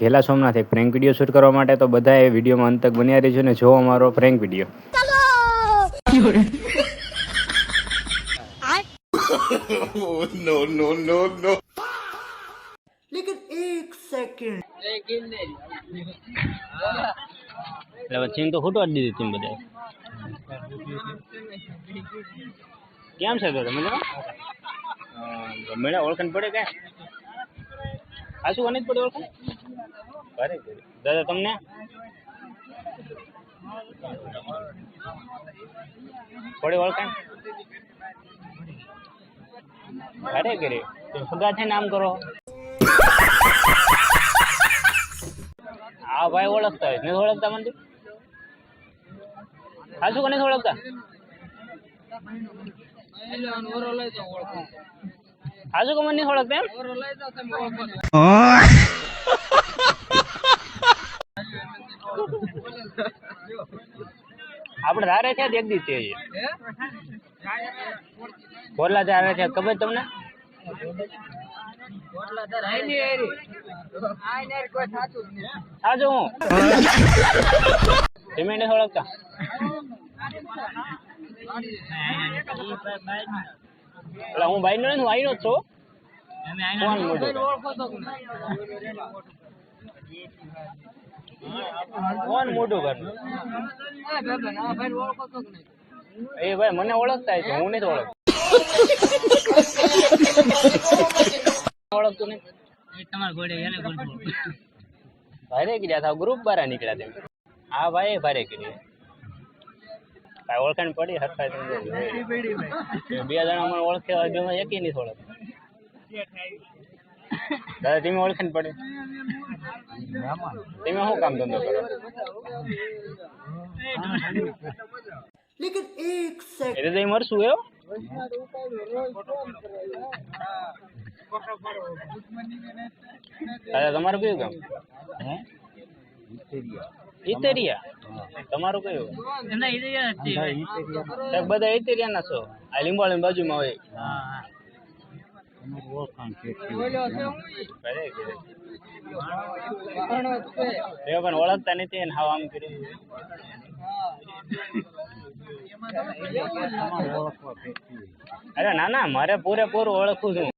ઘેલા સોમનાથ એક prank video shoot કરવા માટે તો બધાએ વિડીયોમાં અંત તક બન્યા રહીજો ને જોવો અમારો prank video. No no no no लेकिन एक सेकंड ચીન તો ફૂટવા જ દીધી તીમ બધા. કેમ છે તો તમે મેળા ઓળખાણ પડે કે આ શું જ પડે ઓળખાણ અરે દાદા તમને પડે ઓળખાણ અરે કરે સગા થઈને આમ કરો. હા ભાઈ ઓળખતા હોય નથી ઓળખતા મને હા શું નથી ઓળખતા આજુ કમર નહીં ઓળખતા એમ આપણે ધારે છે એક દિવસ છે કોરલા ધારે છે ખબર તમને સાચું હું તમે નથી ઓળખતા એટલે હું ભાઈ નો નથી હું આઈનો જ છું. કોણ મોટું ઘર એ ભાઈ મને ઓળખતા છે હું નથી ઓળખતો ઓળખતું નહીં ભારે કર્યા હતા ગ્રુપ બારા નીકળ્યા તેમ. હા ભાઈ ભારે કરી કાંઈ ઓળખાણ પડી હરખાય બે જણા મને ઓળખે એકી નહીં ઓળખ દાદા તમે ઓળખાણ પડે તમે શું કામ ધંધો કરો लेकिन एक सेकंड એટલે મરશું એવો દાદા તમારું કયું કામ ઇતેરિયા તમારું કયું બધા ઇતેરિયા ના છો આ લીંબાળી બાજુમાં હોય પણ ઓળખતા નથી ને હાવ આમ કર્યું અરે ના ના મારે પૂરેપૂરું ઓળખું છું.